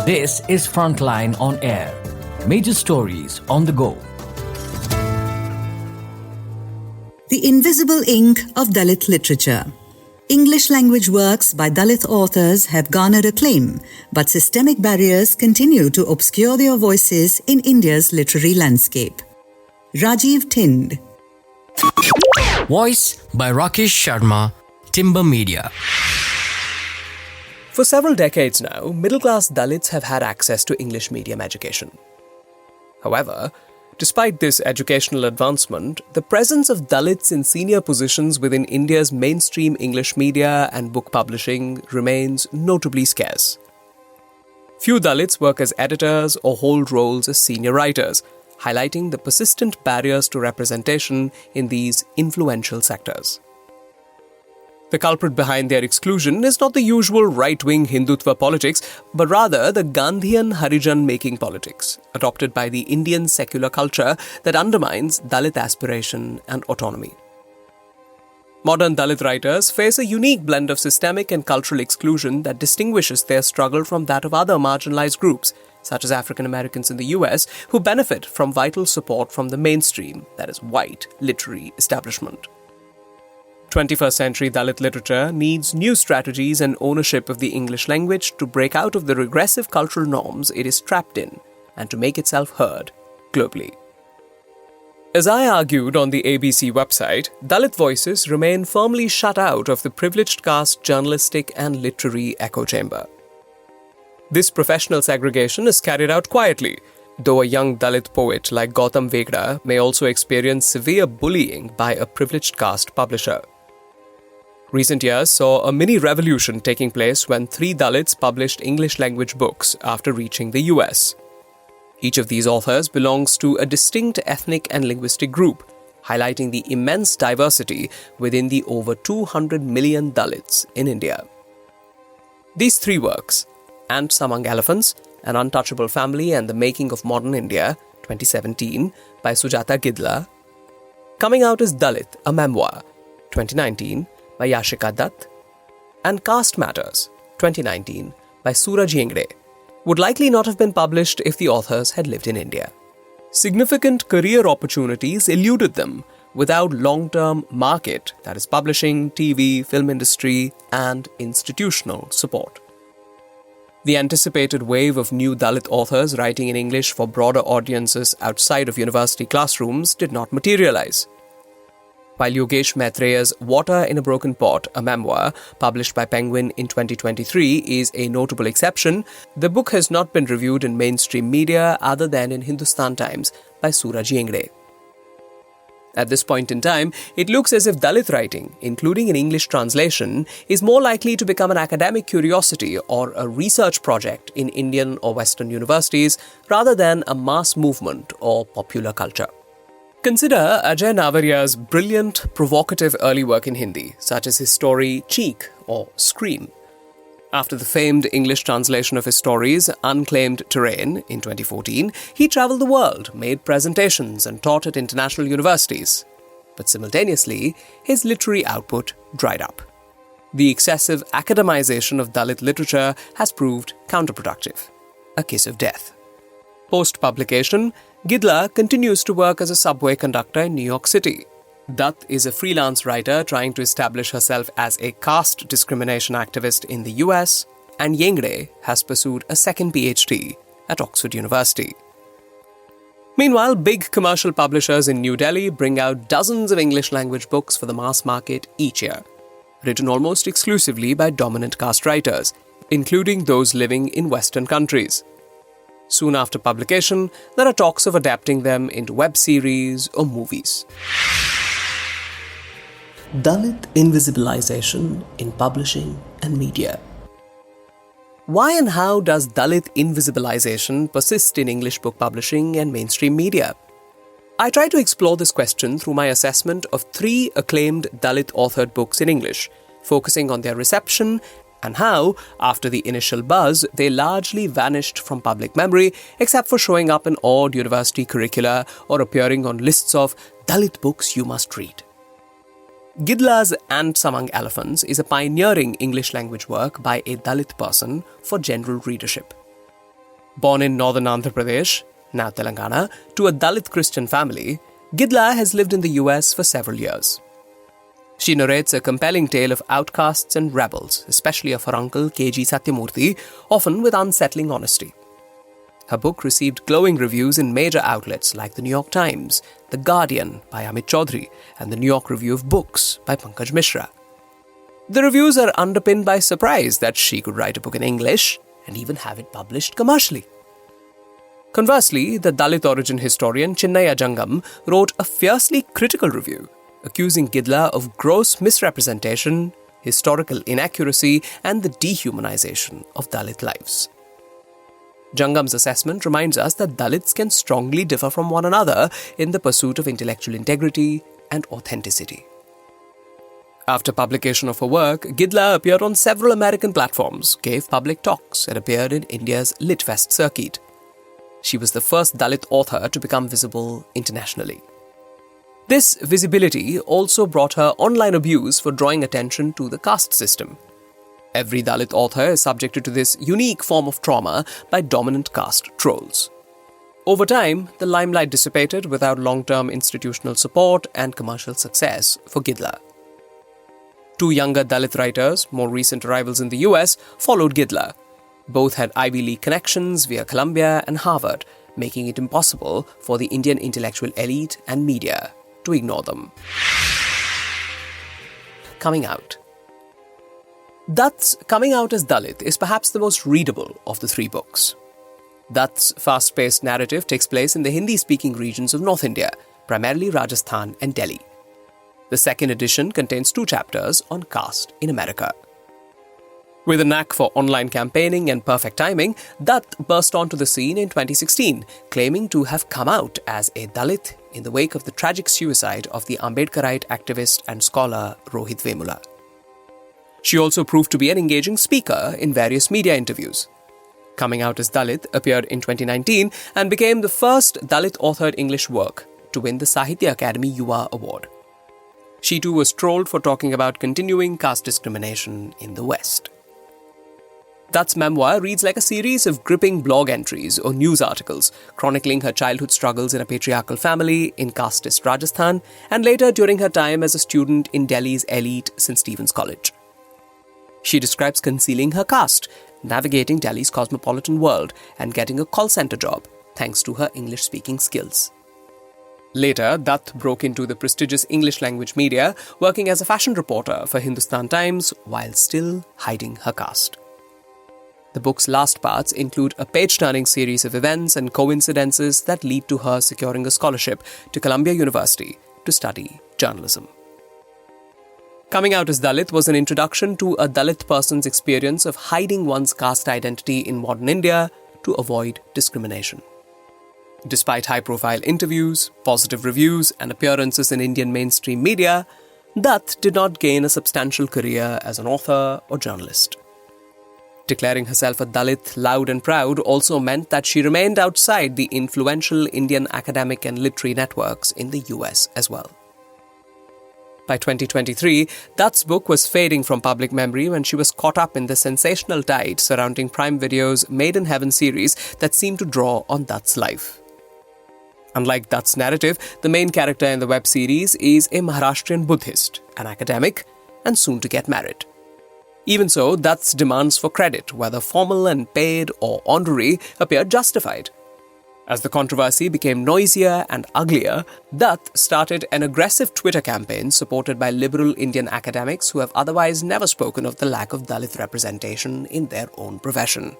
This is Frontline on Air. Major stories on the go. The Invisible Ink of Dalit Literature. English language works by Dalit authors have garnered acclaim, but systemic barriers continue to obscure their voices in India's literary landscape. Rajiv Thind. Voice by Rakesh Sharma, Timber Media. For several decades now, middle-class Dalits have had access to English medium education. However, despite this educational advancement, the presence of Dalits in senior positions within India's mainstream English media and book publishing remains notably scarce. Few Dalits work as editors or hold roles as senior writers, highlighting the persistent barriers to representation in these influential sectors. The culprit behind their exclusion is not the usual right-wing Hindutva politics, but rather the Gandhian Harijan-making politics, adopted by the Indian secular culture that undermines Dalit aspiration and autonomy. Modern Dalit writers face a unique blend of systemic and cultural exclusion that distinguishes their struggle from that of other marginalized groups, such as African Americans in the US, who benefit from vital support from the mainstream, that is, white, literary establishment. 21st century Dalit literature needs new strategies and ownership of the English language to break out of the regressive cultural norms it is trapped in and to make itself heard globally. As I argued on the ABC website, Dalit voices remain firmly shut out of the privileged caste journalistic and literary echo chamber. This professional segregation is carried out quietly, though a young Dalit poet like Gautam Vegra may also experience severe bullying by a privileged caste publisher. Recent years saw a mini-revolution taking place when 3 Dalits published English-language books after reaching the US. Each of these authors belongs to a distinct ethnic and linguistic group, highlighting the immense diversity within the over 200 million Dalits in India. These 3 works, Ants Among Elephants, An Untouchable Family and the Making of Modern India, 2017, by Sujatha Gidla, Coming Out as Dalit, a Memoir, 2019, by Yashica Dutt, and Caste Matters, 2019, by Suraj Yengde, would likely not have been published if the authors had lived in India. Significant career opportunities eluded them without long-term market, that is publishing, TV, film industry, and institutional support. The anticipated wave of new Dalit authors writing in English for broader audiences outside of university classrooms did not materialize. While Yogesh Maitreya's Water in a Broken Pot, a memoir, published by Penguin in 2023, is a notable exception, the book has not been reviewed in mainstream media other than in Hindustan Times by Suraj Yengde. At this point in time, it looks as if Dalit writing, including an English translation, is more likely to become an academic curiosity or a research project in Indian or Western universities rather than a mass movement or popular culture. Consider Ajay Navaria's brilliant, provocative early work in Hindi, such as his story Cheek or Scream. After the famed English translation of his stories Unclaimed Terrain in 2014, he travelled the world, made presentations and taught at international universities. But simultaneously, his literary output dried up. The excessive academization of Dalit literature has proved counterproductive. A kiss of death. Post-publication, Gidla continues to work as a subway conductor in New York City. Dutt is a freelance writer trying to establish herself as a caste discrimination activist in the US, and Yengde has pursued a second PhD at Oxford University. Meanwhile, big commercial publishers in New Delhi bring out dozens of English-language books for the mass market each year, written almost exclusively by dominant caste writers, including those living in Western countries. Soon after publication, there are talks of adapting them into web series or movies. Dalit invisibilization in publishing and media. Why and how does Dalit invisibilization persist in English book publishing and mainstream media? I try to explore this question through my assessment of 3 acclaimed Dalit-authored books in English, focusing on their reception and how, after the initial buzz, they largely vanished from public memory except for showing up in odd university curricula or appearing on lists of Dalit books you must read. Gidla's Ants Among Elephants is a pioneering English language work by a Dalit person for general readership. Born in northern Andhra Pradesh, now Telangana, to a Dalit Christian family, Gidla has lived in the US for several years. She narrates a compelling tale of outcasts and rebels, especially of her uncle K.G. Satyamurthy, often with unsettling honesty. Her book received glowing reviews in major outlets like the New York Times, The Guardian by Amit Chaudhary, and the New York Review of Books by Pankaj Mishra. The reviews are underpinned by surprise that she could write a book in English and even have it published commercially. Conversely, the Dalit origin historian Chinnaya Jangam wrote a fiercely critical review, accusing Gidla of gross misrepresentation, historical inaccuracy, and the dehumanization of Dalit lives. Jangam's assessment reminds us that Dalits can strongly differ from one another in the pursuit of intellectual integrity and authenticity. After publication of her work, Gidla appeared on several American platforms, gave public talks, and appeared in India's Litfest circuit. She was the first Dalit author to become visible internationally. This visibility also brought her online abuse for drawing attention to the caste system. Every Dalit author is subjected to this unique form of trauma by dominant caste trolls. Over time, the limelight dissipated without long-term institutional support and commercial success for Gidla. Two younger Dalit writers, more recent arrivals in the US, followed Gidla. Both had Ivy League connections via Columbia and Harvard, making it impossible for the Indian intellectual elite and media to ignore them. Coming out. Dutt's Coming Out as Dalit is perhaps the most readable of the three books. Dutt's fast-paced narrative takes place in the Hindi-speaking regions of North India, primarily Rajasthan and Delhi. The second edition contains 2 chapters on caste in America. With a knack for online campaigning and perfect timing, Dutt burst onto the scene in 2016, claiming to have come out as a Dalit in the wake of the tragic suicide of the Ambedkarite activist and scholar Rohit Vemula. She also proved to be an engaging speaker in various media interviews. Coming Out as Dalit appeared in 2019 and became the first Dalit-authored English work to win the Sahitya Akademi Yuva Award. She too was trolled for talking about continuing caste discrimination in the West. Dutt's memoir reads like a series of gripping blog entries or news articles chronicling her childhood struggles in a patriarchal family in casteist Rajasthan and later during her time as a student in Delhi's elite St. Stephen's College. She describes concealing her caste, navigating Delhi's cosmopolitan world, and getting a call center job thanks to her English-speaking skills. Later, Dutt broke into the prestigious English-language media, working as a fashion reporter for Hindustan Times while still hiding her caste. The book's last parts include a page-turning series of events and coincidences that lead to her securing a scholarship to Columbia University to study journalism. Coming Out as Dalit was an introduction to a Dalit person's experience of hiding one's caste identity in modern India to avoid discrimination. Despite high-profile interviews, positive reviews, and appearances in Indian mainstream media, Dutt did not gain a substantial career as an author or journalist. Declaring herself a Dalit loud and proud also meant that she remained outside the influential Indian academic and literary networks in the US as well. By 2023, Dutt's book was fading from public memory when she was caught up in the sensational tide surrounding Prime Video's Made in Heaven series that seemed to draw on Dutt's life. Unlike Dutt's narrative, the main character in the web series is a Maharashtrian Buddhist, an academic, and soon to get married. Even so, Dutt's demands for credit, whether formal and paid or honorary, appeared justified. As the controversy became noisier and uglier, Dutt started an aggressive Twitter campaign supported by liberal Indian academics who have otherwise never spoken of the lack of Dalit representation in their own profession.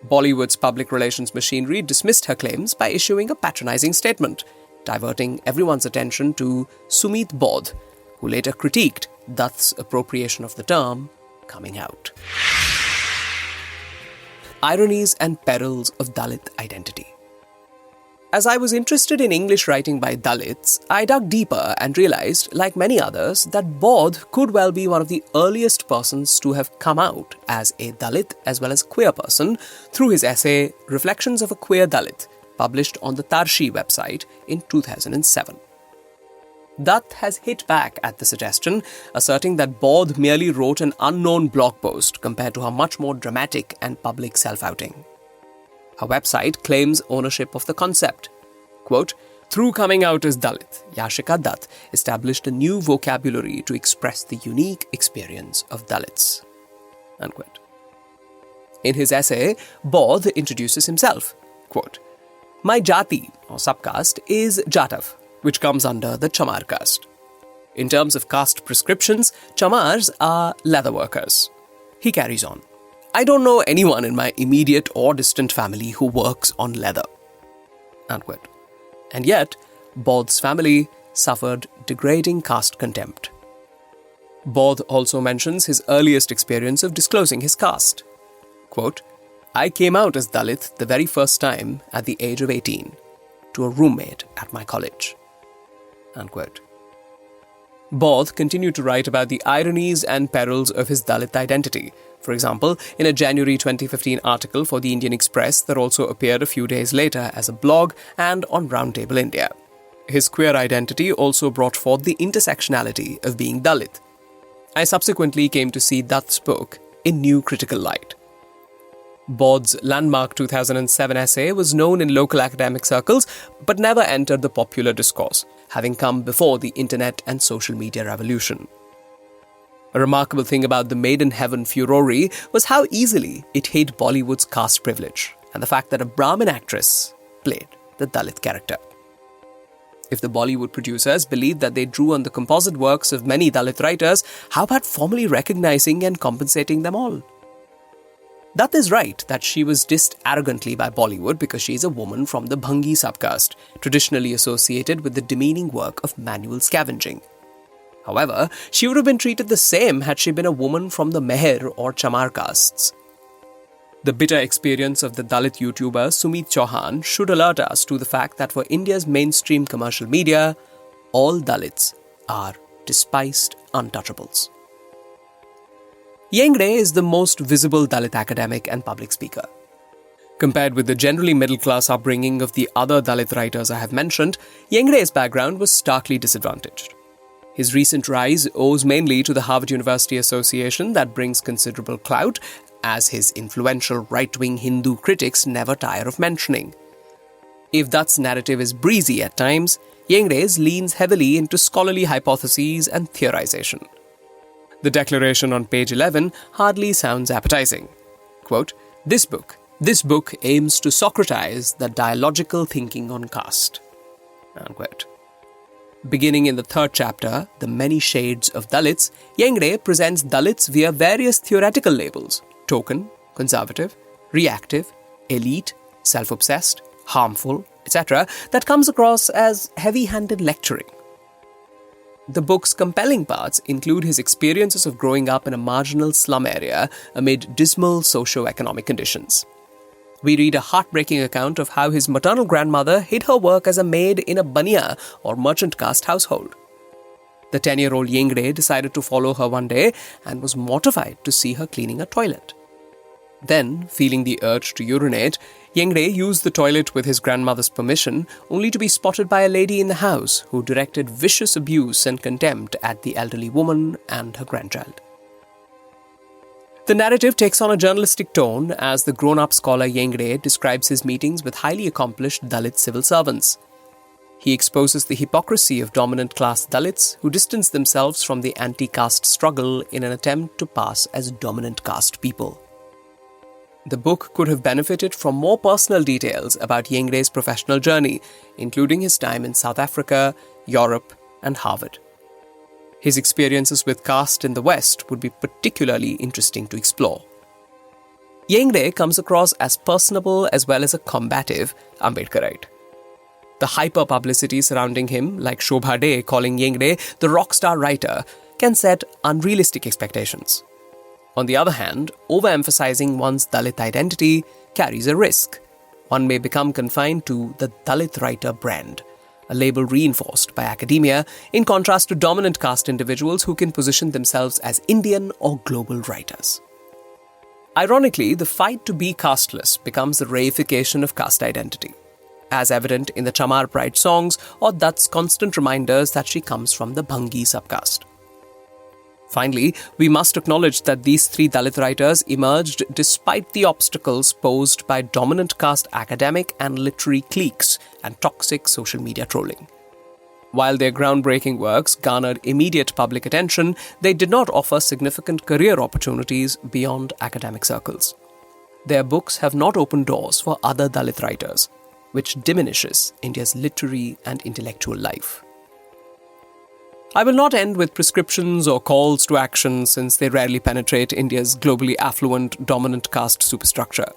Bollywood's public relations machinery dismissed her claims by issuing a patronizing statement, diverting everyone's attention to Sumit Bodh, who later critiqued Dutt's appropriation of the term coming out. Ironies and perils of Dalit identity. As I was interested in English writing by Dalits, I dug deeper and realized, like many others, that Bodh could well be one of the earliest persons to have come out as a Dalit as well as queer person through his essay Reflections of a Queer Dalit, published on the Tarshi website in 2007. Dutt has hit back at the suggestion, asserting that Bodh merely wrote an unknown blog post compared to her much more dramatic and public self-outing. Her website claims ownership of the concept. Quote, "Through coming out as Dalit, Yashica Dutt established a new vocabulary to express the unique experience of Dalits." Unquote. In his essay, Bodh introduces himself. Quote, "My jati, or subcaste, is Jatav, which comes under the Chamar caste. In terms of caste prescriptions, Chamars are leather workers." He carries on, "I don't know anyone in my immediate or distant family who works on leather." Unquote. And yet, Bodh's family suffered degrading caste contempt. Bodh also mentions his earliest experience of disclosing his caste. Quote, "I came out as Dalit the very first time at the age of 18 to a roommate at my college." Unquote. Bodh continued to write about the ironies and perils of his Dalit identity. For example, in a January 2015 article for the Indian Express that also appeared a few days later as a blog and on Roundtable India. His queer identity also brought forth the intersectionality of being Dalit. I subsequently came to see Dutt's book in new critical light. Bodh's landmark 2007 essay was known in local academic circles but never entered the popular discourse, having come before the internet and social media revolution. A remarkable thing about the Maiden Heaven furore was how easily it hid Bollywood's caste privilege and the fact that a Brahmin actress played the Dalit character. If the Bollywood producers believed that they drew on the composite works of many Dalit writers, how about formally recognizing and compensating them all? Dutt is right that she was dissed arrogantly by Bollywood because she is a woman from the Bhangi subcaste, traditionally associated with the demeaning work of manual scavenging. However, she would have been treated the same had she been a woman from the Meher or Chamar castes. The bitter experience of the Dalit YouTuber Sumit Chauhan should alert us to the fact that for India's mainstream commercial media, all Dalits are despised untouchables. Yengde is the most visible Dalit academic and public speaker. Compared with the generally middle-class upbringing of the other Dalit writers I have mentioned, Yengde's background was starkly disadvantaged. His recent rise owes mainly to the Harvard University Association that brings considerable clout, as his influential right-wing Hindu critics never tire of mentioning. If Dutt's narrative is breezy at times, Yengde's leans heavily into scholarly hypotheses and theorization. The declaration on page 11 hardly sounds appetizing. Quote, This book aims to Socratize the dialogical thinking on caste." Unquote. Beginning in the third chapter, The Many Shades of Dalits, Yengde presents Dalits via various theoretical labels: token, conservative, reactive, elite, self-obsessed, harmful, etc., that comes across as heavy-handed lecturing. The book's compelling parts include his experiences of growing up in a marginal slum area amid dismal socio-economic conditions. We read a heartbreaking account of how his maternal grandmother hid her work as a maid in a baniya or merchant caste household. The 10-year-old Yengde decided to follow her one day and was mortified to see her cleaning a toilet. Then, feeling the urge to urinate, Yengde used the toilet with his grandmother's permission, only to be spotted by a lady in the house who directed vicious abuse and contempt at the elderly woman and her grandchild. The narrative takes on a journalistic tone as the grown-up scholar Yengde describes his meetings with highly accomplished Dalit civil servants. He exposes the hypocrisy of dominant class Dalits who distance themselves from the anti-caste struggle in an attempt to pass as dominant caste people. The book could have benefited from more personal details about Yengde's professional journey, including his time in South Africa, Europe, and Harvard. His experiences with caste in the West would be particularly interesting to explore. Yengde comes across as personable as well as a combative Ambedkarite. The hyper-publicity surrounding him, like Shobha De calling Yengde the rock star writer, can set unrealistic expectations. On the other hand, overemphasizing one's Dalit identity carries a risk. One may become confined to the Dalit writer brand, a label reinforced by academia, in contrast to dominant caste individuals who can position themselves as Indian or global writers. Ironically, the fight to be casteless becomes the reification of caste identity, as evident in the Chamar Pride songs or Dutt's constant reminders that she comes from the Bhangi subcaste. Finally, we must acknowledge that these three Dalit writers emerged despite the obstacles posed by dominant caste academic and literary cliques and toxic social media trolling. While their groundbreaking works garnered immediate public attention, they did not offer significant career opportunities beyond academic circles. Their books have not opened doors for other Dalit writers, which diminishes India's literary and intellectual life. I will not end with prescriptions or calls to action since they rarely penetrate India's globally affluent, dominant caste superstructure.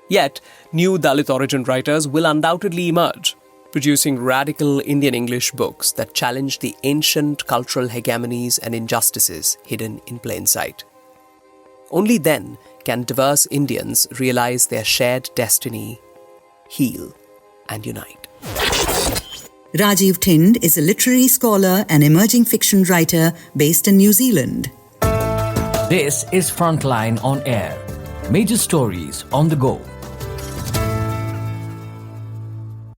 Yet, new Dalit origin writers will undoubtedly emerge, producing radical Indian English books that challenge the ancient cultural hegemonies and injustices hidden in plain sight. Only then can diverse Indians realize their shared destiny, heal, and unite. Rajiv Thind is a literary scholar and emerging fiction writer based in New Zealand. This is Frontline on Air. Major stories on the go.